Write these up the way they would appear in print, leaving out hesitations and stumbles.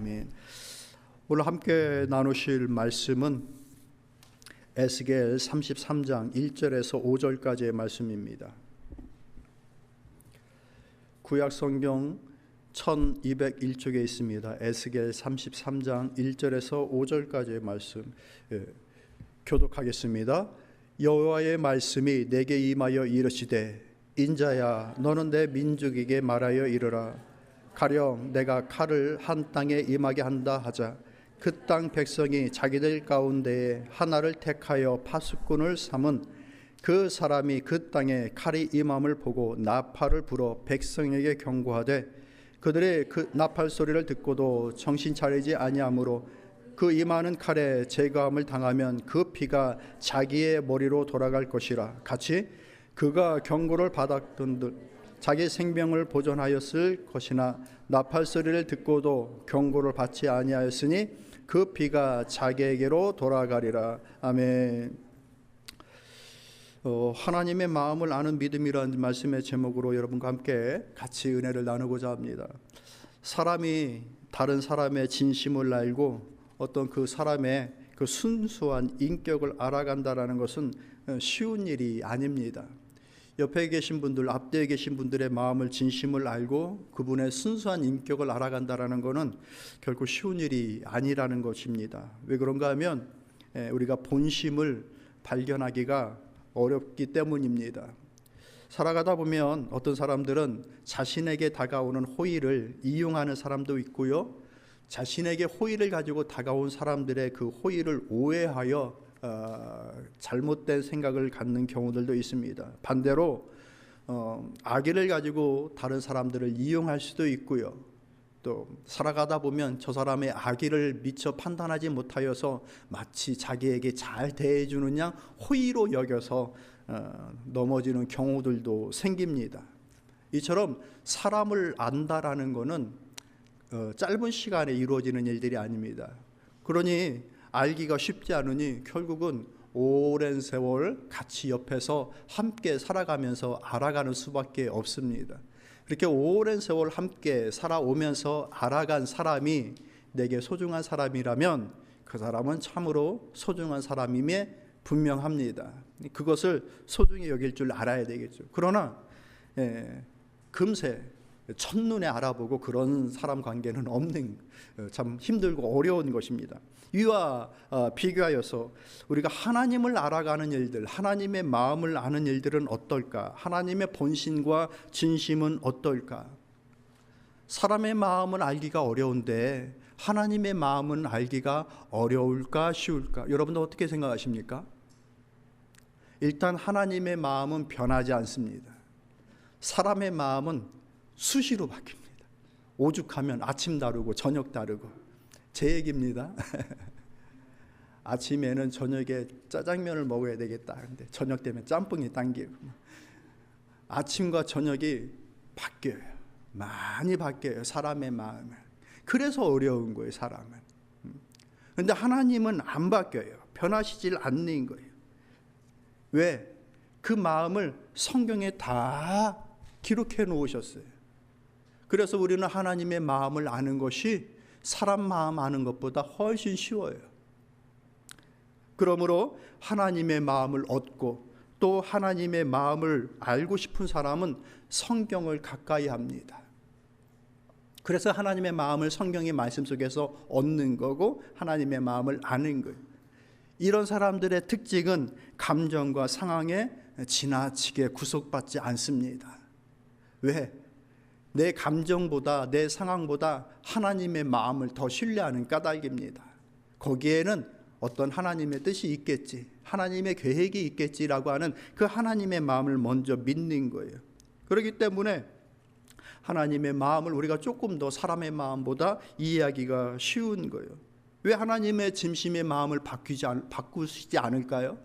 아멘. 오늘 함께 나누실 말씀은 에스겔 33장 1절에서 5절까지의 말씀입니다. 구약 성경 1201쪽에 있습니다. 에스겔 33장 1절에서 5절까지의 말씀 교독하겠습니다. 여호와의 말씀이 내게 임하여 이르시되 인자야 너는 내 민족에게 말하여 이르라. 가령 내가 칼을 한 땅에 임하게 한다 하자. 그 땅 백성이 자기들 가운데에 하나를 택하여 파수꾼을 삼은 그 사람이 그 땅에 칼이 임함을 보고 나팔을 불어 백성에게 경고하되 그들의 그 나팔 소리를 듣고도 정신 차리지 아니하므로 그 임하는 칼에 제거함을 당하면 그 피가 자기의 머리로 돌아갈 것이라. 같이 그가 경고를 받았던 자기 생명을 보존하였을 것이나 나팔 소리를 듣고도 경고를 받지 아니하였으니 그 피가 자기에게로 돌아가리라. 아멘. 하나님의 마음을 아는 믿음이라는 말씀의 제목으로 여러분과 함께 같이 은혜를 나누고자 합니다. 사람이 다른 사람의 진심을 알고 어떤 그 사람의 그 순수한 인격을 알아간다라는 것은 쉬운 일이 아닙니다. 옆에 계신 분들, 앞뒤에 계신 분들의 마음을 진심을 알고 그분의 순수한 인격을 알아간다라는 것은 결코 쉬운 일이 아니라는 것입니다. 왜 그런가 하면 우리가 본심을 발견하기가 어렵기 때문입니다. 살아가다 보면 어떤 사람들은 자신에게 다가오는 호의를 이용하는 사람도 있고요, 자신에게 호의를 가지고 다가온 사람들의 그 호의를 오해하여 잘못된 생각을 갖는 경우들도 있습니다. 반대로 악의를 가지고 다른 사람들을 이용할 수도 있고요, 또 살아가다 보면 저 사람의 악의를 미처 판단하지 못하여서 마치 자기에게 잘 대해주는 양 호의로 여겨서 넘어지는 경우들도 생깁니다. 이처럼 사람을 안다라는 것은 짧은 시간에 이루어지는 일들이 아닙니다. 그러니 알기가 쉽지 않으니 결국은 오랜 세월 같이 옆에서 함께 살아가면서 알아가는 수밖에 없습니다. 이렇게 오랜 세월 함께 살아오면서 알아간 사람이 내게 소중한 사람이라면 그 사람은 참으로 소중한 사람임에 분명합니다. 그것을 소중히 여길 줄 알아야 되겠죠. 그러나 금세 첫눈에 알아보고 그런 사람 관계는 없는, 참 힘들고 어려운 것입니다. 이와 비교하여서 우리가 하나님을 알아가는 일들, 하나님의 마음을 아는 일들은 어떨까? 하나님의 본심과 진심은 어떨까? 사람의 마음은 알기가 어려운데 하나님의 마음은 알기가 어려울까 쉬울까? 여러분들 어떻게 생각하십니까? 일단 하나님의 마음은 변하지 않습니다. 사람의 마음은 수시로 바뀝니다. 오죽하면 아침 다르고 저녁 다르고. 제 얘기입니다. 아침에는 저녁에 짜장면을 먹어야 되겠다. 근데 저녁 되면 짬뽕이 당기고. 아침과 저녁이 바뀌어요. 많이 바뀌어요. 사람의 마음은. 그래서 어려운 거예요, 사람은. 그런데 하나님은 안 바뀌어요. 변하시질 않는 거예요. 왜? 그 마음을 성경에 다 기록해 놓으셨어요. 그래서 우리는 하나님의 마음을 아는 것이 사람 마음 아는 것보다 훨씬 쉬워요. 그러므로 하나님의 마음을 얻고 또 하나님의 마음을 알고 싶은 사람은 성경을 가까이 합니다. 그래서 하나님의 마음을 성경의 말씀 속에서 얻는 거고 하나님의 마음을 아는 거예요. 이런 사람들의 특징은 감정과 상황에 지나치게 구속받지 않습니다. 왜? 내 감정보다 내 상황보다 하나님의 마음을 더 신뢰하는 까닭입니다. 거기에는 어떤 하나님의 뜻이 있겠지, 하나님의 계획이 있겠지라고 하는 그 하나님의 마음을 먼저 믿는 거예요. 그렇기 때문에 하나님의 마음을 우리가 조금 더 사람의 마음보다 이해하기가 쉬운 거예요. 왜 하나님의 진심의 마음을 바꾸시지 않을까요?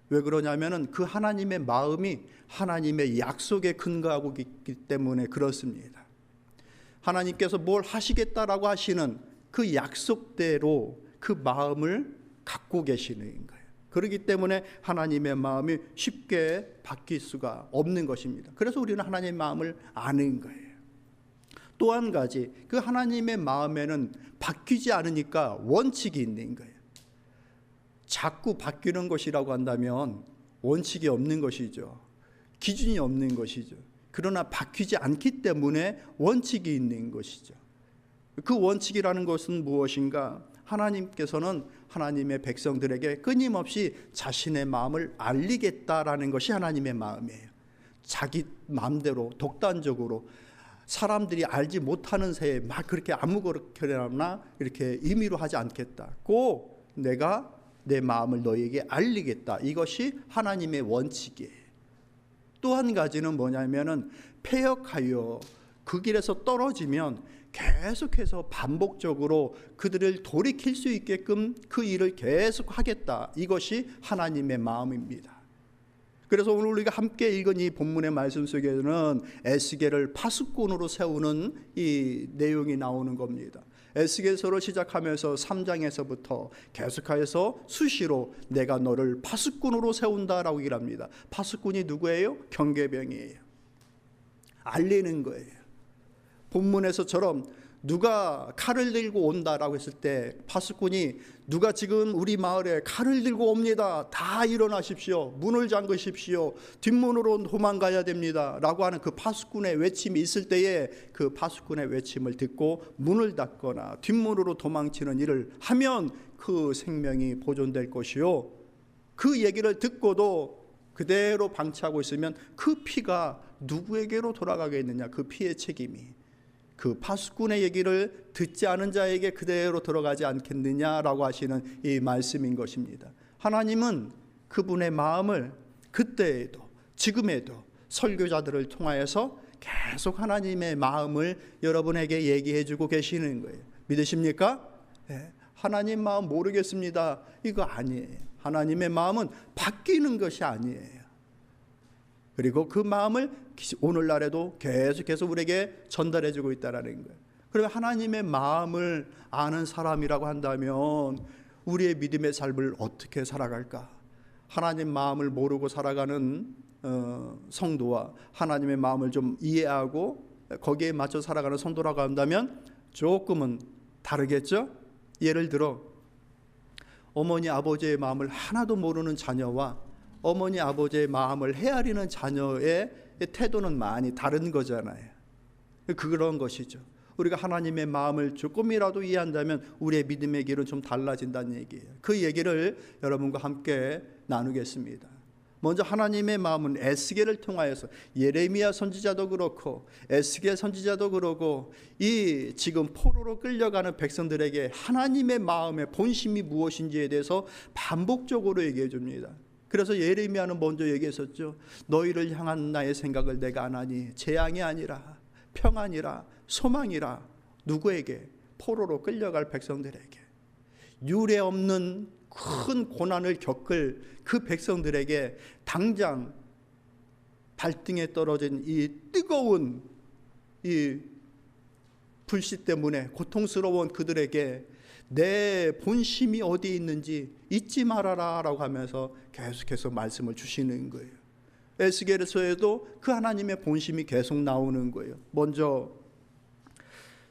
왜 그러냐면은 그 하나님의 마음이 하나님의 약속에 근거하고 있기 때문에 그렇습니다. 하나님께서 뭘 하시겠다라고 하시는 그 약속대로 그 마음을 갖고 계시는 거예요. 그렇기 때문에 하나님의 마음이 쉽게 바뀔 수가 없는 것입니다. 그래서 우리는 하나님의 마음을 아는 거예요. 또 한 가지, 그 하나님의 마음에는 바뀌지 않으니까 원칙이 있는 거예요. 자꾸 바뀌는 것이라고 한다면 원칙이 없는 것이죠. 기준이 없는 것이죠. 그러나 바뀌지 않기 때문에 원칙이 있는 것이죠. 그 원칙이라는 것은 무엇인가? 하나님께서는 하나님의 백성들에게 끊임없이 자신의 마음을 알리겠다라는 것이 하나님의 마음이에요. 자기 마음대로 독단적으로 사람들이 알지 못하는 새에 막 그렇게 아무렇게나 이렇게 임의로 하지 않겠다. 꼭 내가 내 마음을 너희에게 알리겠다. 이것이 하나님의 원칙이에요. 또 한 가지는 뭐냐면은 패역하여 그 길에서 떨어지면 계속해서 반복적으로 그들을 돌이킬 수 있게끔 그 일을 계속 하겠다. 이것이 하나님의 마음입니다. 그래서 오늘 우리가 함께 읽은 이 본문의 말씀 속에는 에스겔을 파수꾼으로 세우는 이 내용이 나오는 겁니다. 에스겔서를 시작하면서 3장에서부터 계속해서 수시로 내가 너를 파수꾼으로 세운다라고 얘기를 합니다. 파수꾼이 누구예요? 경계병이에요. 알리는 거예요. 본문에서처럼 누가 칼을 들고 온다라고 했을 때 파수꾼이 누가 지금 우리 마을에 칼을 들고 옵니다. 다 일어나십시오. 문을 잠그십시오. 뒷문으로 도망가야 됩니다. 라고 하는 그 파수꾼의 외침이 있을 때에 그 파수꾼의 외침을 듣고 문을 닫거나 뒷문으로 도망치는 일을 하면 그 생명이 보존될 것이요. 그 얘기를 듣고도 그대로 방치하고 있으면 그 피가 누구에게로 돌아가겠느냐. 그 피의 책임이 그 파수꾼의 얘기를 듣지 않은 자에게 그대로 들어가지 않겠느냐라고 하시는 이 말씀인 것입니다. 하나님은 그분의 마음을 그때에도 지금에도 설교자들을 통하여서 계속 하나님의 마음을 여러분에게 얘기해 주고 계시는 거예요. 믿으십니까? 네. 하나님 마음 모르겠습니다. 이거 아니에요. 하나님의 마음은 바뀌는 것이 아니에요. 그리고 그 마음을 오늘날에도 계속해서 우리에게 전달해 주고 있다는 거예요. 그러면 하나님의 마음을 아는 사람이라고 한다면 우리의 믿음의 삶을 어떻게 살아갈까? 하나님 마음을 모르고 살아가는 성도와 하나님의 마음을 좀 이해하고 거기에 맞춰 살아가는 성도라고 한다면 조금은 다르겠죠? 예를 들어 어머니 아버지의 마음을 하나도 모르는 자녀와 어머니 아버지의 마음을 헤아리는 자녀의 태도는 많이 다른 거잖아요. 그런 것이죠. 우리가 하나님의 마음을 조금이라도 이해한다면 우리의 믿음의 길은 좀 달라진다는 얘기예요. 그 얘기를 여러분과 함께 나누겠습니다. 먼저 하나님의 마음은 에스겔을 통하여서 예레미야 선지자도 그렇고 에스겔 선지자도 그러고 이 지금 포로로 끌려가는 백성들에게 하나님의 마음의 본심이 무엇인지에 대해서 반복적으로 얘기해 줍니다. 그래서 예레미야는 먼저 얘기했었죠. 너희를 향한 나의 생각을 내가 아나니 재앙이 아니라 평안이라 소망이라. 누구에게? 포로로 끌려갈 백성들에게. 유례 없는 큰 고난을 겪을 그 백성들에게 당장 발등에 떨어진 이 뜨거운 이 불씨 때문에 고통스러운 그들에게 내 본심이 어디에 있는지 잊지 말아라 라고 하면서 계속해서 말씀을 주시는 거예요. 에스겔서에도 그 하나님의 본심이 계속 나오는 거예요. 먼저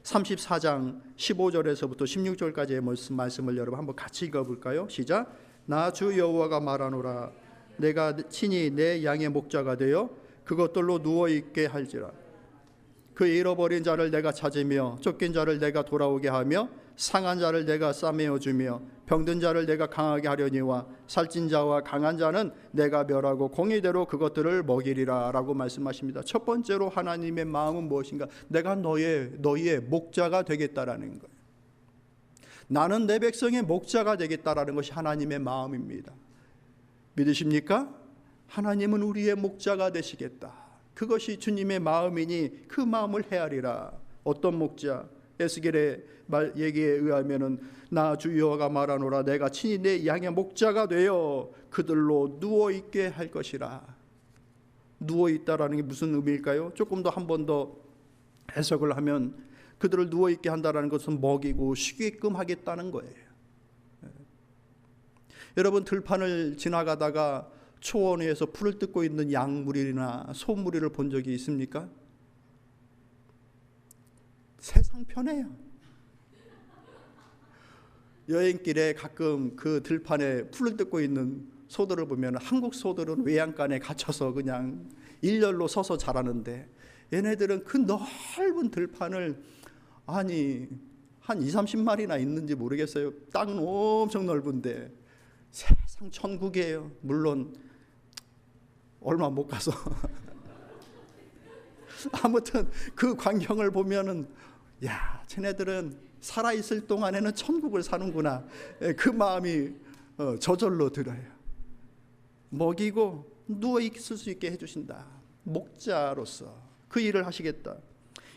34장 15절에서부터 16절까지의 말씀을 여러분 한번 같이 읽어볼까요? 시작. 나 주 여호와가 말하노라. 내가 친히 내 양의 목자가 되어 그것들로 누워있게 할지라. 그 잃어버린 자를 내가 찾으며 쫓긴 자를 내가 돌아오게 하며 상한 자를 내가 싸매어 주며 병든 자를 내가 강하게 하려니와 살찐 자와 강한 자는 내가 멸하고 공의대로 그것들을 먹이리라 라고 말씀하십니다. 첫 번째로 하나님의 마음은 무엇인가? 내가 너희의 목자가 되겠다라는 거예요. 나는 내 백성의 목자가 되겠다라는 것이 하나님의 마음입니다. 믿으십니까? 하나님은 우리의 목자가 되시겠다. 그것이 주님의 마음이니 그 마음을 헤아리라. 어떤 목자? 에스겔의 얘기에 의하면은 나 주 여호와가 말하노라. 내가 친히 내 양의 목자가 되어 그들로 누워있게 할 것이라. 누워있다라는 게 무슨 의미일까요? 조금 더 한 번 더 해석을 하면 그들을 누워있게 한다는 것은 먹이고 쉬게끔 하겠다는 거예요. 여러분 들판을 지나가다가 초원 위에서 풀을 뜯고 있는 양무리나 소무리를 본 적이 있습니까? 세상 편해요. 여행길에 가끔 그 들판에 풀을 뜯고 있는 소들을 보면 한국 소들은 외양간에 갇혀서 그냥 일렬로 서서 자라는데 얘네들은 그 넓은 들판을 아니 한 20-30마리나 있는지 모르겠어요. 땅은 엄청 넓은데 세상 천국이에요. 물론 얼마 못 가서 아무튼 그 광경을 보면은 야, 쟤네들은 살아있을 동안에는 천국을 사는구나. 그 마음이 저절로 들어요. 먹이고 누워 있을 수 있게 해주신다. 목자로서 그 일을 하시겠다.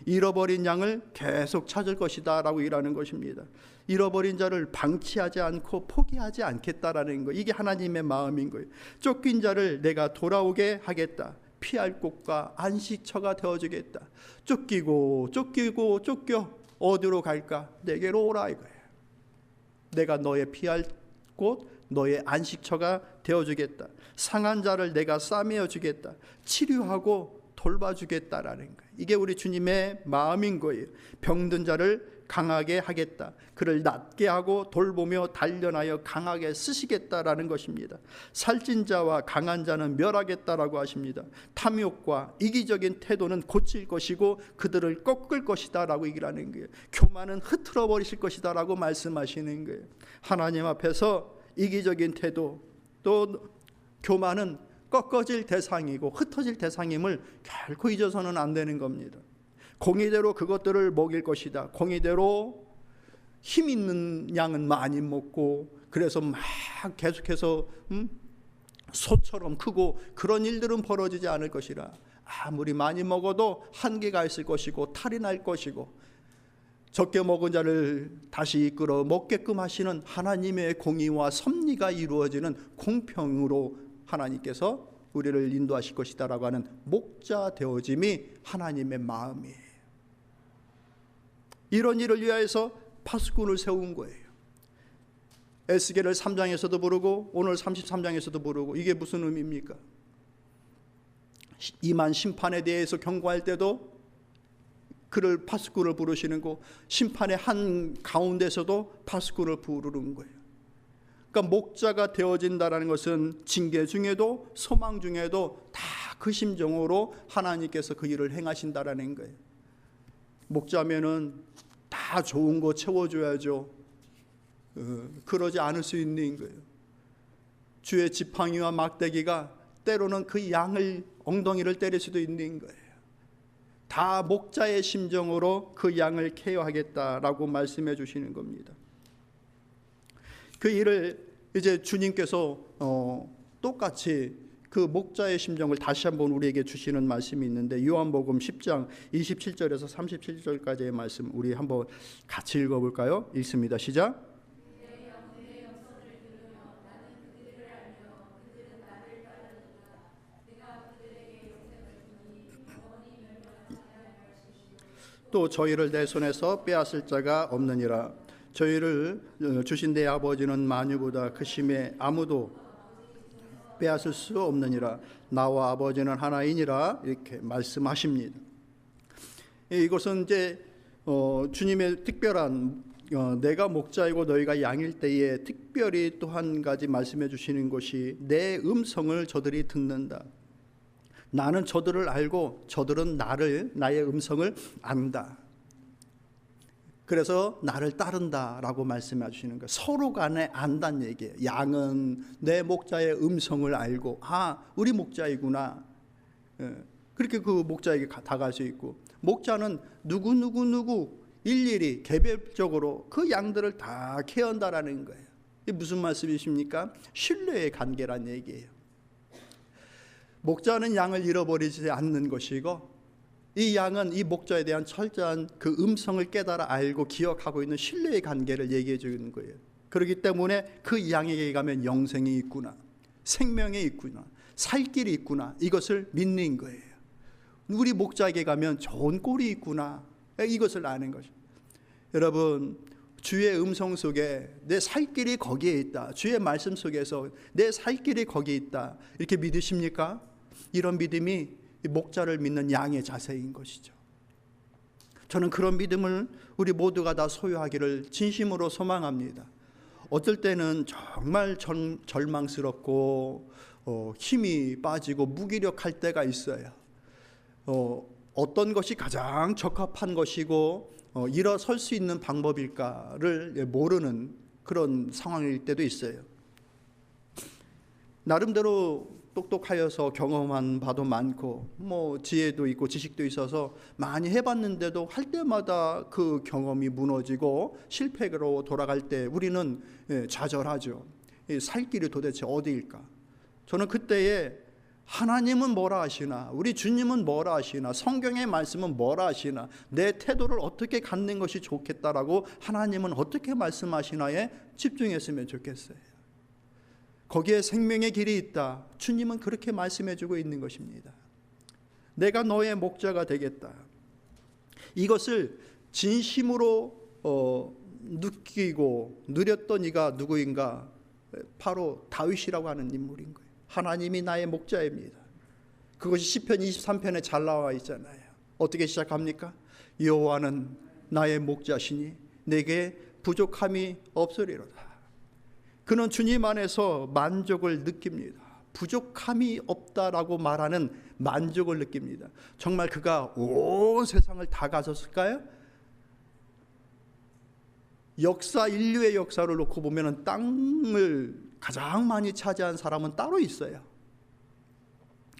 잃어버린 양을 계속 찾을 것이다 라고 일하는 것입니다. 잃어버린 자를 방치하지 않고 포기하지 않겠다라는 거, 이게 하나님의 마음인 거예요. 쫓긴 자를 내가 돌아오게 하겠다. 피할 곳과 안식처가 되어주겠다. 쫓기고 쫓겨 어디로 갈까? 내게로 오라 이거예요. 내가 너의 피할 곳, 너의 안식처가 되어주겠다. 상한 자를 내가 싸매어 주겠다. 치료하고 돌봐주겠다라는 거예요. 이게 우리 주님의 마음인 거예요. 병든 자를 강하게 하겠다. 그를 낫게 하고 돌보며 단련하여 강하게 쓰시겠다라는 것입니다. 살찐 자와 강한 자는 멸하겠다라고 하십니다. 탐욕과 이기적인 태도는 고칠 것이고 그들을 꺾을 것이다 라고 얘기를 하는 거예요. 교만은 흐트러 버리실 것이다 라고 말씀하시는 거예요. 하나님 앞에서 이기적인 태도 또 교만은 꺾어질 대상이고 흩어질 대상임을 결코 잊어서는 안 되는 겁니다. 공의대로 그것들을 먹일 것이다. 공의대로 힘 있는 양은 많이 먹고 그래서 막 계속해서 소처럼 크고 그런 일들은 벌어지지 않을 것이라. 아무리 많이 먹어도 한계가 있을 것이고 탈이 날 것이고 적게 먹은 자를 다시 이끌어 먹게끔 하시는 하나님의 공의와 섭리가 이루어지는 공평으로 하나님께서 우리를 인도하실 것이다 라고 하는 목자 되어짐이 하나님의 마음이에요. 이런 일을 위하여서 파수꾼을 세운 거예요. 에스겔을 3장에서도 부르고 오늘 33장에서도 부르고, 이게 무슨 의미입니까? 임한 심판에 대해서 경고할 때도 그를 파수꾼을 부르시는 거, 심판의 한 가운데서도 파수꾼을 부르는 거예요. 그러니까 목자가 되어진다는 것은 징계 중에도 소망 중에도 다 그 심정으로 하나님께서 그 일을 행하신다라는 거예요. 목자면은 다 좋은 거 채워줘야죠. 그러지 않을 수 있는 거예요. 주의 지팡이와 막대기가 때로는 그 양을 엉덩이를 때릴 수도 있는 거예요. 다 목자의 심정으로 그 양을 케어하겠다라고 말씀해 주시는 겁니다. 그 일을 이제 주님께서 똑같이 그 목자의 심정을 다시 한번 우리에게 주시는 말씀이 있는데, 요한복음 10장 27절에서 37절까지의 말씀 우리 한번 같이 읽어볼까요? 읽습니다. 시작. 또 저희를 내 손에서 빼앗을 자가 없느니라. 저희를 주신 내 아버지는 만유보다 크심에 아무도 빼앗을 수 없느니라. 나와 아버지는 하나이니라. 이렇게 말씀하십니다. 이것은 이제 주님의 특별한 내가 목자이고 너희가 양일 때에 특별히 또 한 가지 말씀해 주시는 것이 내 음성을 저들이 듣는다. 나는 저들을 알고 저들은 나의 음성을 안다. 그래서 나를 따른다라고 말씀해 주시는 거예요. 서로 간에 안다는 얘기예요. 양은 내 목자의 음성을 알고 우리 목자이구나. 그렇게 그 목자에게 다가갈 수 있고, 목자는 누구 일일이 개별적으로 그 양들을 다 케어한다라는 거예요. 이게 무슨 말씀이십니까? 신뢰의 관계란 얘기예요. 목자는 양을 잃어버리지 않는 것이고, 이 양은 이 목자에 대한 철저한 그 음성을 깨달아 알고 기억하고 있는 신뢰의 관계를 얘기해 주는 거예요. 그렇기 때문에 그 양에게 가면 영생이 있구나, 생명이 있구나, 살 길이 있구나, 이것을 믿는 거예요. 우리 목자에게 가면 좋은 꼴이 있구나, 이것을 아는 것이죠. 여러분, 주의 음성 속에 내 살 길이 거기에 있다, 주의 말씀 속에서 내 살 길이 거기에 있다, 이렇게 믿으십니까? 이런 믿음이 목자를 믿는 양의 자세인 것이죠. 저는 그런 믿음을 우리 모두가 다 소유하기를 진심으로 소망합니다. 어떨 때는 정말 절망스럽고 힘이 빠지고 무기력할 때가 있어요. 어떤 것이 가장 적합한 것이고 일어설 수 있는 방법일까를 모르는 그런 상황일 때도 있어요. 나름대로 똑똑하여서 경험한 바도 많고 지혜도 있고 지식도 있어서 많이 해봤는데도 할 때마다 그 경험이 무너지고 실패로 돌아갈 때 우리는 좌절하죠. 살 길이 도대체 어디일까? 저는 그때에 하나님은 뭐라 하시나, 우리 주님은 뭐라 하시나, 성경의 말씀은 뭐라 하시나, 내 태도를 어떻게 갖는 것이 좋겠다라고 하나님은 어떻게 말씀하시나에 집중했으면 좋겠어요. 거기에 생명의 길이 있다. 주님은 그렇게 말씀해주고 있는 것입니다. 내가 너의 목자가 되겠다. 이것을 진심으로 느끼고 누렸던 이가 누구인가? 바로 다윗이라고 하는 인물인 거예요. 하나님이 나의 목자입니다. 그것이 시편 23편에 잘 나와 있잖아요. 어떻게 시작합니까? 여호와는 나의 목자시니 내게 부족함이 없으리로다. 그는 주님 안에서 만족을 느낍니다. 부족함이 없다라고 말하는 만족을 느낍니다. 정말 그가 온 세상을 다 가졌을까요? 인류의 역사를 놓고 보면 땅을 가장 많이 차지한 사람은 따로 있어요.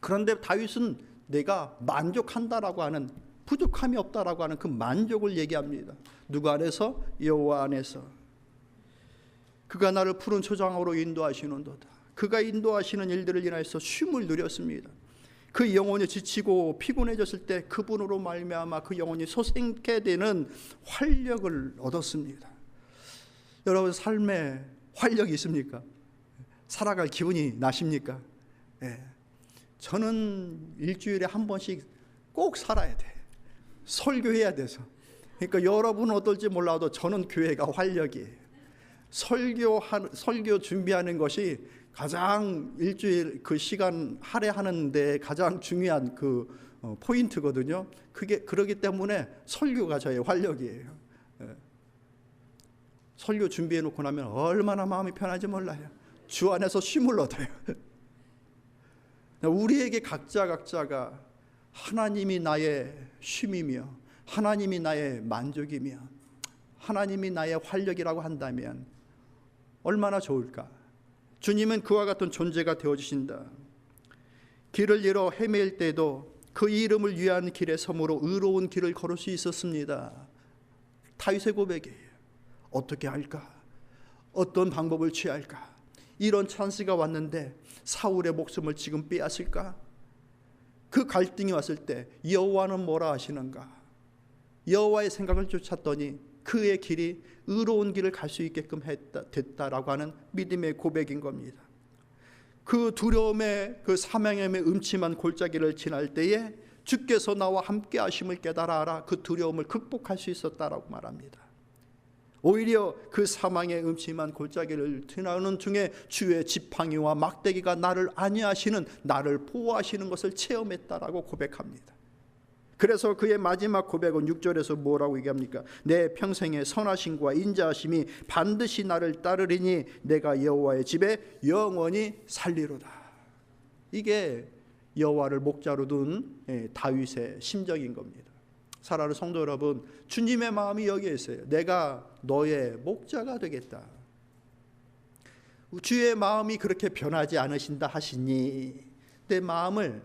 그런데 다윗은 내가 만족한다라고 하는, 부족함이 없다라고 하는 그 만족을 얘기합니다. 누구 안에서? 여호와 안에서. 그가 나를 푸른 초장으로 인도하시는도다. 그가 인도하시는 일들을 인하여서 쉼을 누렸습니다. 그 영혼이 지치고 피곤해졌을 때 그분으로 말미암아 그 영혼이 솟게 되는 활력을 얻었습니다. 여러분 삶에 활력이 있습니까? 살아갈 기분이 나십니까? 저는 일주일에 한 번씩 꼭 살아야 돼. 설교해야 돼서. 그러니까 여러분은 어떨지 몰라도 저는 교회가 활력이에요. 설교 준비하는 것이 가장 일주일 그 시간 할애하는데 가장 중요한 그 포인트거든요. 그러기 때문에 설교가 저의 활력이에요. 설교 준비해 놓고 나면 얼마나 마음이 편하지 몰라요. 주 안에서 쉼을 얻어요. 우리에게 각자가 하나님이 나의 쉼이며 하나님이 나의 만족이며 하나님이 나의 활력이라고 한다면 얼마나 좋을까? 주님은 그와 같은 존재가 되어주신다. 길을 잃어 헤맬 때도 그 이름을 위한 길의 섬으로 의로운 길을 걸을 수 있었습니다. 다윗의 고백이에요. 어떻게 할까? 어떤 방법을 취할까? 이런 찬스가 왔는데 사울의 목숨을 지금 빼앗을까? 그 갈등이 왔을 때 여호와는 뭐라 하시는가? 여호와의 생각을 쫓았더니 그의 길이 의로운 길을 갈 수 있게끔 됐다라고 하는 믿음의 고백인 겁니다. 그 두려움의 그 사망의 음침한 골짜기를 지날 때에 주께서 나와 함께 하심을 깨달아라. 그 두려움을 극복할 수 있었다라고 말합니다. 오히려 그 사망의 음침한 골짜기를 지나는 중에 주의 지팡이와 막대기가 나를 안위하시는, 나를 보호하시는 것을 체험했다라고 고백합니다. 그래서 그의 마지막 고백은 6절에서 뭐라고 얘기합니까? 내 평생의 선하심과 인자하심이 반드시 나를 따르리니 내가 여호와의 집에 영원히 살리로다. 이게 여호와를 목자로 둔 다윗의 심정인 겁니다. 사랑하는 성도 여러분, 주님의 마음이 여기에 있어요. 내가 너의 목자가 되겠다. 주의 마음이 그렇게 변하지 않으신다 하시니 내 마음을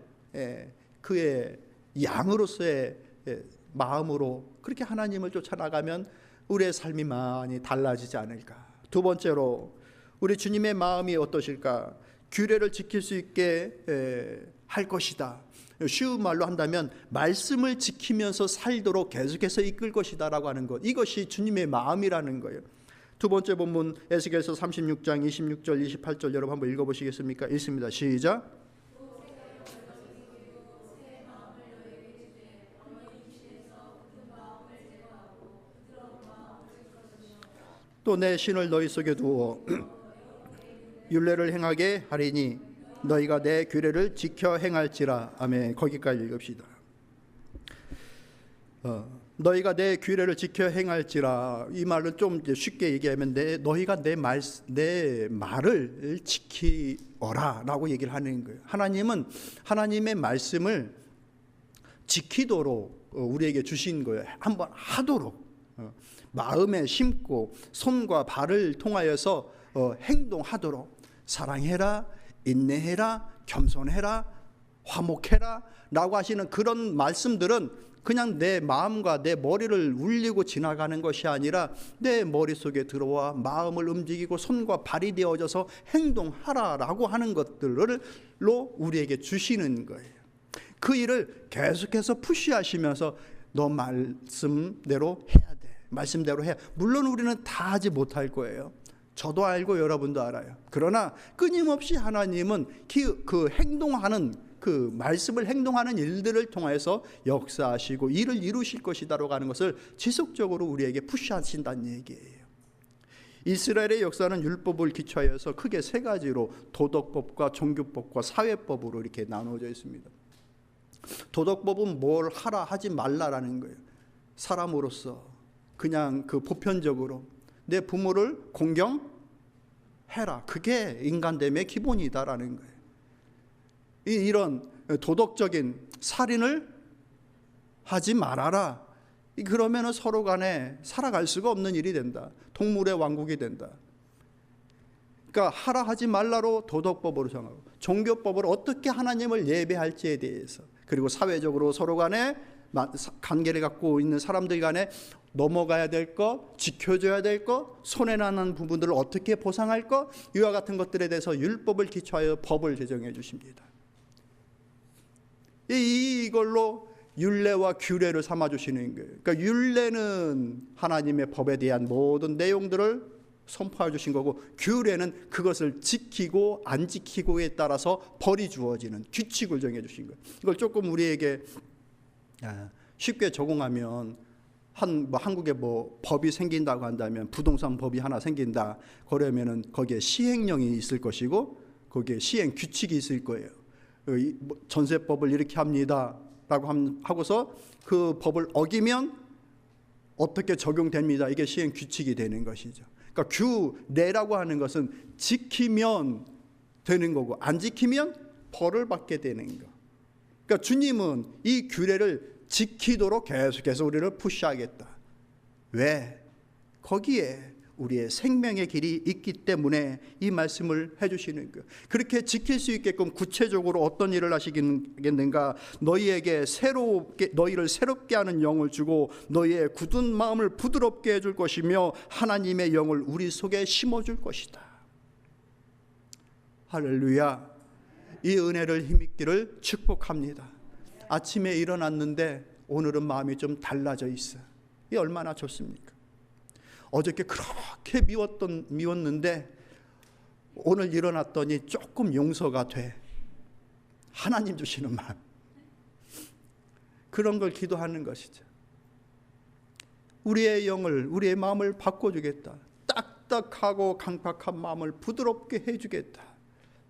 그의 양으로서의 마음으로 그렇게 하나님을 쫓아나가면 우리의 삶이 많이 달라지지 않을까. 두 번째로 우리 주님의 마음이 어떠실까? 규례를 지킬 수 있게 할 것이다. 쉬운 말로 한다면 말씀을 지키면서 살도록 계속해서 이끌 것이다 라고 하는 것, 이것이 주님의 마음이라는 거예요. 두 번째 본문 에스겔서 36장 26절 28절 여러분 한번 읽어보시겠습니까? 읽습니다. 시작. 또 내 신을 너희 속에 두어 율례를 행하게 하리니 너희가 내 규례를 지켜 행할지라. 아멘. 거기까지 읽읍시다. 너희가 내 규례를 지켜 행할지라. 이 말은 좀 이제 쉽게 얘기하면 너희가 내 말을 지키어라라고 얘기를 하는 거예요. 하나님은 하나님의 말씀을 지키도록 우리에게 주신 거예요. 한번 하도록 마음에 심고 손과 발을 통하여서 행동하도록. 사랑해라, 인내해라, 겸손해라, 화목해라 라고 하시는 그런 말씀들은 그냥 내 마음과 내 머리를 울리고 지나가는 것이 아니라 내 머릿속에 들어와 마음을 움직이고 손과 발이 되어져서 행동하라라고 하는 것들로 우리에게 주시는 거예요. 그 일을 계속해서 푸시하시면서 너 말씀대로 해야 돼. 말씀대로 해야. 물론 우리는 다 하지 못할 거예요. 저도 알고 여러분도 알아요. 그러나 끊임없이 하나님은 그 행동하는 그 말씀을 행동하는 일들을 통해서 역사하시고 일을 이루실 것이다라고 하는 것을 지속적으로 우리에게 푸시하신다는 얘기예요. 이스라엘의 역사는 율법을 기초하여서 크게 세 가지로 도덕법과 종교법과 사회법으로 이렇게 나누어져 있습니다. 도덕법은 뭘 하라 하지 말라라는 거예요. 사람으로서 그냥 그 보편적으로 내 부모를 공경해라. 그게 인간됨의 기본이다라는 거예요. 이런 도덕적인 살인을 하지 말아라. 그러면 서로 간에 살아갈 수가 없는 일이 된다. 동물의 왕국이 된다. 그러니까 하라 하지 말라로 도덕법으로 정하고, 종교법으로 어떻게 하나님을 예배할지에 대해서, 그리고 사회적으로 서로 간에 관계를 갖고 있는 사람들 간에 넘어가야 될 것, 지켜줘야 될 것, 손해나는 부분들을 어떻게 보상할 것, 이와 같은 것들에 대해서 율법을 기초하여 법을 제정해 주십니다. 이걸로 율례와 규례를 삼아 주시는 거예요. 그러니까 율례는 하나님의 법에 대한 모든 내용들을 선포해 주신 거고, 규례는 그것을 지키고 안 지키고에 따라서 벌이 주어지는 규칙을 정해 주신 거예요. 이걸 조금 우리에게 쉽게 적용하면 한국에 법이 생긴다고 한다면, 부동산 법이 하나 생긴다 그러면은 거기에 시행령이 있을 것이고 거기에 시행 규칙이 있을 거예요. 전세법을 이렇게 합니다 라고 하고서 그 법을 어기면 어떻게 적용됩니다. 이게 시행 규칙이 되는 것이죠. 그러니까 규례라고 하는 것은 지키면 되는 거고 안 지키면 벌을 받게 되는 거. 그러니까 주님은 이 규례를 지키도록 계속해서 우리를 푸시하겠다. 왜? 거기에 우리의 생명의 길이 있기 때문에 이 말씀을 해주시는 거예요. 그렇게 지킬 수 있게끔 구체적으로 어떤 일을 하시겠는가? 너희에게 너희를 새롭게 하는 영을 주고 너희의 굳은 마음을 부드럽게 해줄 것이며 하나님의 영을 우리 속에 심어줄 것이다. 할렐루야. 이 은혜를 힘입기를 축복합니다. 아침에 일어났는데 오늘은 마음이 좀 달라져 있어. 이 얼마나 좋습니까? 어저께 그렇게 미웠는데 오늘 일어났더니 조금 용서가 돼. 하나님 주시는 마음. 그런 걸 기도하는 것이죠. 우리의 영을, 우리의 마음을 바꿔주겠다. 딱딱하고 강팍한 마음을 부드럽게 해주겠다.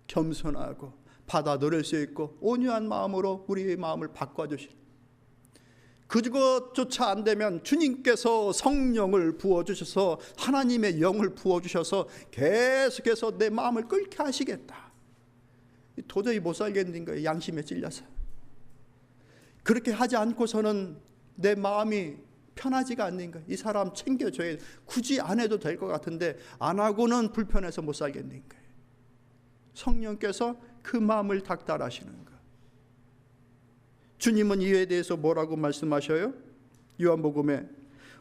겸손하고 받아들일 수 있고 온유한 마음으로 우리의 마음을 바꿔주시는, 그것조차 안 되면 주님께서 성령을 부어주셔서 하나님의 영을 부어주셔서 계속해서 내 마음을 끓게 하시겠다. 도저히 못 살겠는 거예요. 양심에 찔려서. 그렇게 하지 않고서는 내 마음이 편하지가 않는 거예요. 이 사람 챙겨줘야 굳이 안 해도 될 것 같은데 안 하고는 불편해서 못 살겠는 거예요. 성령께서 그 마음을 닥달하시는 거예요. 주님은 이에 대해서 뭐라고 말씀하셔요? 요한복음에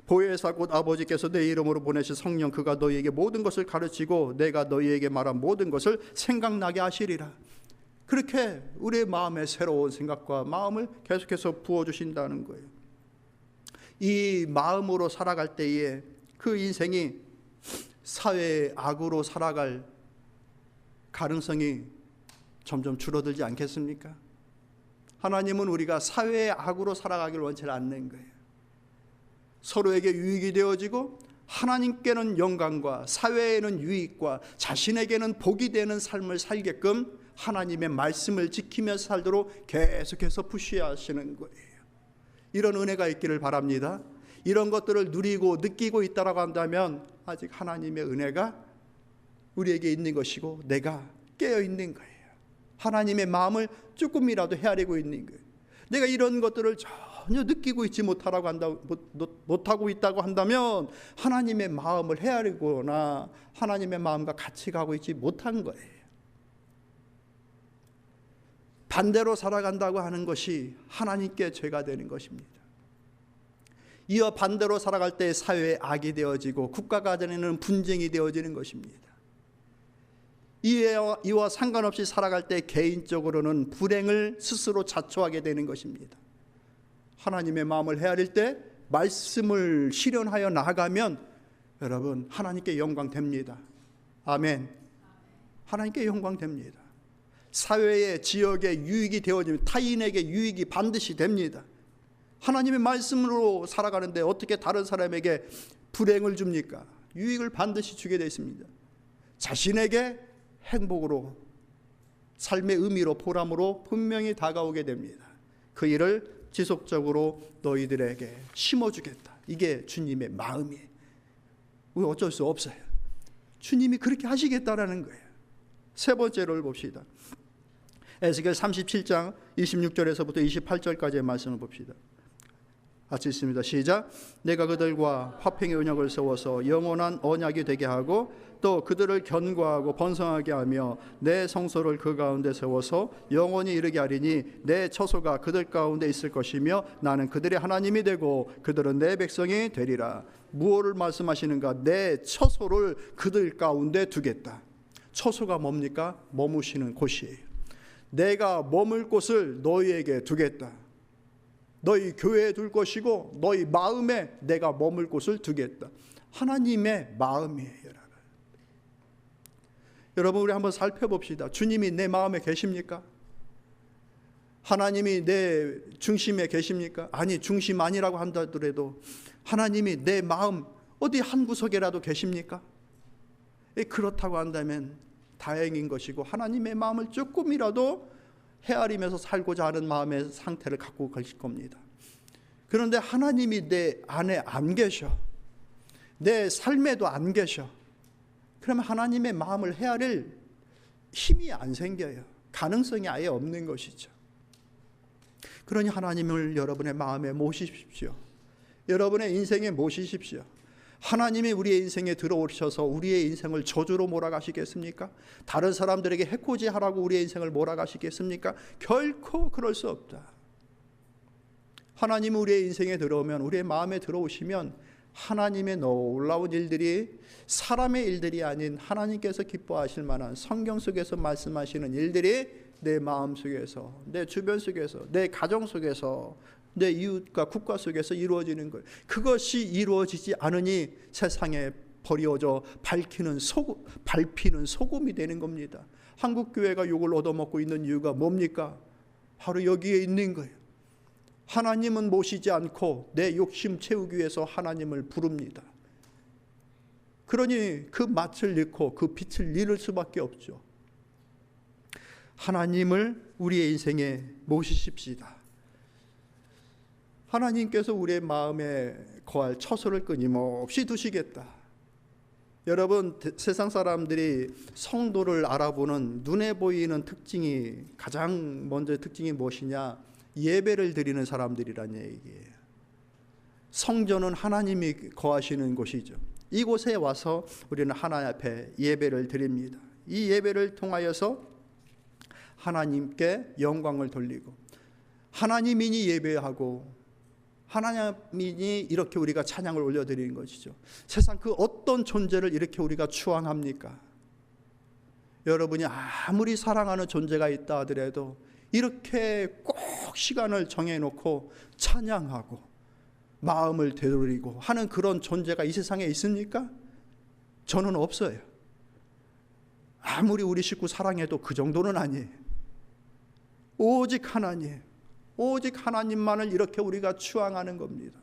보혜사 곧 아버지께서 내 이름으로 보내신 성령 그가 너희에게 모든 것을 가르치고 내가 너희에게 말한 모든 것을 생각나게 하시리라. 그렇게 우리의 마음에 새로운 생각과 마음을 계속해서 부어주신다는 거예요. 이 마음으로 살아갈 때에 그 인생이 사회의 악으로 살아갈 가능성이 점점 줄어들지 않겠습니까? 하나님은 우리가 사회의 악으로 살아가기를 원치 않는 거예요. 서로에게 유익이 되어지고 하나님께는 영광과 사회에는 유익과 자신에게는 복이 되는 삶을 살게끔 하나님의 말씀을 지키면서 살도록 계속해서 푸시하시는 거예요. 이런 은혜가 있기를 바랍니다. 이런 것들을 누리고 느끼고 있다라고 한다면 아직 하나님의 은혜가 우리에게 있는 것이고 내가 깨어 있는 거예요. 하나님의 마음을 조금이라도 헤아리고 있는 거예요. 내가 이런 것들을 전혀 느끼고 있지 못하고 있다고 한다면 하나님의 마음을 헤아리거나 하나님의 마음과 같이 가고 있지 못한 거예요. 반대로 살아간다고 하는 것이 하나님께 죄가 되는 것입니다. 이와 반대로 살아갈 때 사회의 악이 되어지고 국가가 되는 분쟁이 되어지는 것입니다. 이와 상관없이 살아갈 때 개인적으로는 불행을 스스로 자초하게 되는 것입니다. 하나님의 마음을 헤아릴 때 말씀을 실현하여 나아가면 여러분 하나님께 영광 됩니다. 아멘. 하나님께 영광 됩니다. 사회의 지역에 유익이 되어지면 타인에게 유익이 반드시 됩니다. 하나님의 말씀으로 살아가는데 어떻게 다른 사람에게 불행을 줍니까? 유익을 반드시 주게 되어 있습니다. 자신에게 행복으로 삶의 의미로 보람으로 분명히 다가오게 됩니다. 그 일을 지속적으로 너희들에게 심어주겠다. 이게 주님의 마음이에요. 우리 어쩔 수 없어요. 주님이 그렇게 하시겠다라는 거예요. 세 번째를 봅시다. 에스겔 37장 26절에서부터 28절까지의 말씀을 봅시다. 같이 있습니다. 시작. 내가 그들과 화평의 언약을 세워서 영원한 언약이 되게 하고 또 그들을 견고하고 번성하게 하며 내 성소를 그 가운데 세워서 영원히 이르게 하리니 내 처소가 그들 가운데 있을 것이며 나는 그들의 하나님이 되고 그들은 내 백성이 되리라. 무엇을 말씀하시는가? 내 처소를 그들 가운데 두겠다. 처소가 뭡니까? 머무시는 곳이에요. 내가 머물 곳을 너희에게 두겠다. 너희 교회에 둘 것이고 너희 마음에 내가 머물 곳을 두겠다. 하나님의 마음이에요. 여러분 우리 한번 살펴봅시다. 주님이 내 마음에 계십니까? 하나님이 내 중심에 계십니까? 아니 중심 아니라고 한다더라도 하나님이 내 마음 어디 한 구석에라도 계십니까? 그렇다고 한다면 다행인 것이고 하나님의 마음을 조금이라도 헤아리면서 살고자 하는 마음의 상태를 갖고 계실 겁니다. 그런데 하나님이 내 안에 안 계셔. 내 삶에도 안 계셔. 그러면 하나님의 마음을 헤아릴 힘이 안 생겨요. 가능성이 아예 없는 것이죠. 그러니 하나님을 여러분의 마음에 모시십시오. 여러분의 인생에 모시십시오. 하나님이 우리의 인생에 들어오셔서 우리의 인생을 저주로 몰아가시겠습니까? 다른 사람들에게 해코지하라고 우리의 인생을 몰아가시겠습니까? 결코 그럴 수 없다. 하나님이 우리의 인생에 들어오면, 우리의 마음에 들어오시면 하나님의 놀라운 일들이 사람의 일들이 아닌 하나님께서 기뻐하실 만한 성경 속에서 말씀하시는 일들이 내 마음 속에서, 내 주변 속에서, 내 가정 속에서, 내 이웃과 국가 속에서 이루어지는 것. 그것이 이루어지지 않으니 세상에 버려져 밟히는 소금이 되는 겁니다. 한국 교회가 욕을 얻어먹고 있는 이유가 뭡니까? 바로 여기에 있는 거예요. 하나님은 모시지 않고 내 욕심 채우기 위해서 하나님을 부릅니다. 그러니 그 맛을 잃고 그 빛을 잃을 수밖에 없죠. 하나님을 우리의 인생에 모시십시다. 하나님께서 우리의 마음에 거할 처소를 끊임없이 두시겠다. 여러분, 세상 사람들이 성도를 알아보는 눈에 보이는 특징이, 가장 먼저 특징이 무엇이냐? 예배를 드리는 사람들이란 얘기예요. 성전은 하나님이 거하시는 곳이죠. 이곳에 와서 우리는 하나님 앞에 예배를 드립니다. 이 예배를 통하여서 하나님께 영광을 돌리고, 하나님이니 예배하고 하나님이니 이렇게 우리가 찬양을 올려드리는 것이죠. 세상 그 어떤 존재를 이렇게 우리가 추앙합니까? 여러분이 아무리 사랑하는 존재가 있다 하더라도 이렇게 꼭 시간을 정해놓고 찬양하고 마음을 되돌리고 하는 그런 존재가 이 세상에 있습니까? 저는 없어요. 아무리 우리 식구 사랑해도 그 정도는 아니에요. 오직 하나님, 오직 하나님만을 이렇게 우리가 추앙하는 겁니다.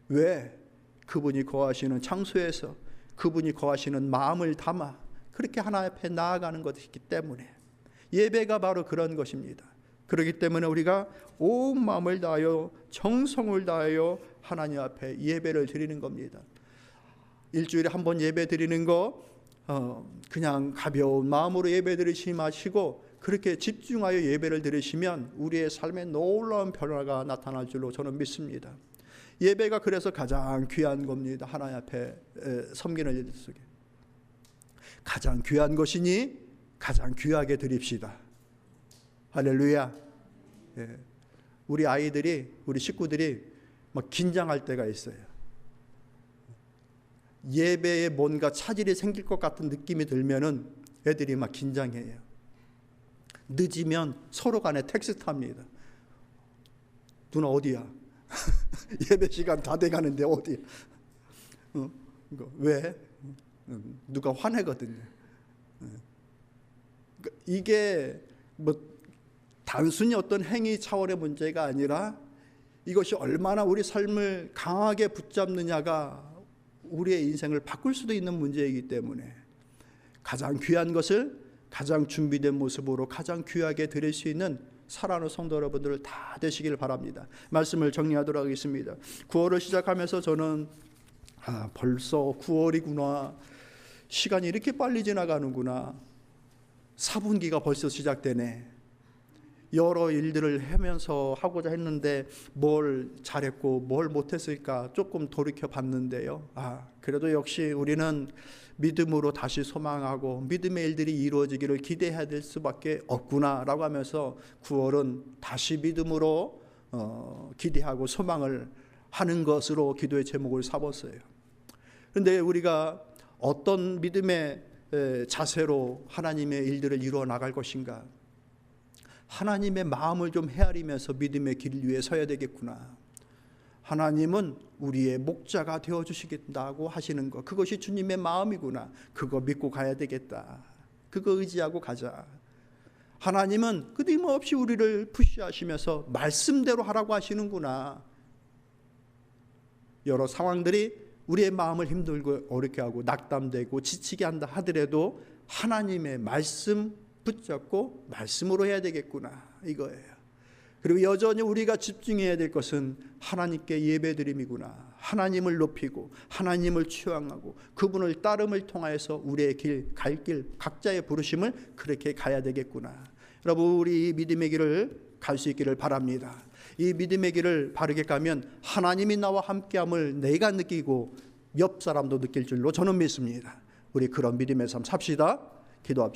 왜? 그분이 거하시는 장소에서 그분이 거하시는 마음을 담아 그렇게 하나님 앞에 나아가는 것이기 때문에, 예배가 바로 그런 것입니다. 그렇기 때문에 우리가 온 마음을 다하여 정성을 다하여 하나님 앞에 예배를 드리는 겁니다. 일주일에 한 번 예배 드리는 거 그냥 가벼운 마음으로 예배 드리지 마시고 그렇게 집중하여 예배를 드리시면 우리의 삶에 놀라운 변화가 나타날 줄로 저는 믿습니다. 예배가 그래서 가장 귀한 겁니다. 하나님 앞에 섬기는 일 속에 가장 귀한 것이니 가장 귀하게 드립시다. 할렐루야. 우리 아이들이, 우리 식구들이 막 긴장할 때가 있어요. 예배에 뭔가 차질이 생길 것 같은 느낌이 들면은 애들이 막 긴장해요. 늦으면 서로 간에 텍스트합니다. 누나 어디야? 예배 시간 다 돼가는데 어디야? 왜? 누가 화내거든요. 이게 뭐 단순히 어떤 행위 차원의 문제가 아니라 이것이 얼마나 우리 삶을 강하게 붙잡느냐가 우리의 인생을 바꿀 수도 있는 문제이기 때문에 가장 귀한 것을 가장 준비된 모습으로 가장 귀하게 드릴 수 있는 사랑하는 성도 여러분들 다 되시길 바랍니다. 말씀을 정리하도록 하겠습니다. 9월을 시작하면서 저는 벌써 9월이구나. 시간이 이렇게 빨리 지나가는구나. 4분기가 벌써 시작되네. 여러 일들을 하면서 하고자 했는데 뭘 잘했고 뭘 못했을까 조금 돌이켜 봤는데요. 그래도 역시 우리는 믿음으로 다시 소망하고 믿음의 일들이 이루어지기를 기대해야 될 수밖에 없구나라고 하면서 9월은 다시 믿음으로 기대하고 소망을 하는 것으로 기도의 제목을 삼았어요. 그런데 우리가 어떤 믿음의 자세로 하나님의 일들을 이루어 나갈 것인가? 하나님의 마음을 좀 헤아리면서 믿음의 길 위에 서야 되겠구나. 하나님은 우리의 목자가 되어주시겠다고 하시는 것, 그것이 주님의 마음이구나. 그거 믿고 가야 되겠다. 그거 의지하고 가자. 하나님은 끊임없이 우리를 푸시하시면서 말씀대로 하라고 하시는구나. 여러 상황들이 우리의 마음을 힘들고 어렵게 하고 낙담되고 지치게 한다 하더라도 하나님의 말씀 붙잡고 말씀으로 해야 되겠구나, 이거예요. 그리고 여전히 우리가 집중해야 될 것은 하나님께 예배드림이구나. 하나님을 높이고 하나님을 추앙하고 그분을 따름을 통하여서 우리의 길, 갈 길, 각자의 부르심을 그렇게 가야 되겠구나. 여러분, 우리 이 믿음의 길을 갈 수 있기를 바랍니다. 이 믿음의 길을 바르게 가면 하나님이 나와 함께함을 내가 느끼고 옆 사람도 느낄 줄로 저는 믿습니다. 우리 그런 믿음의 삶 삽시다. 기도합시다.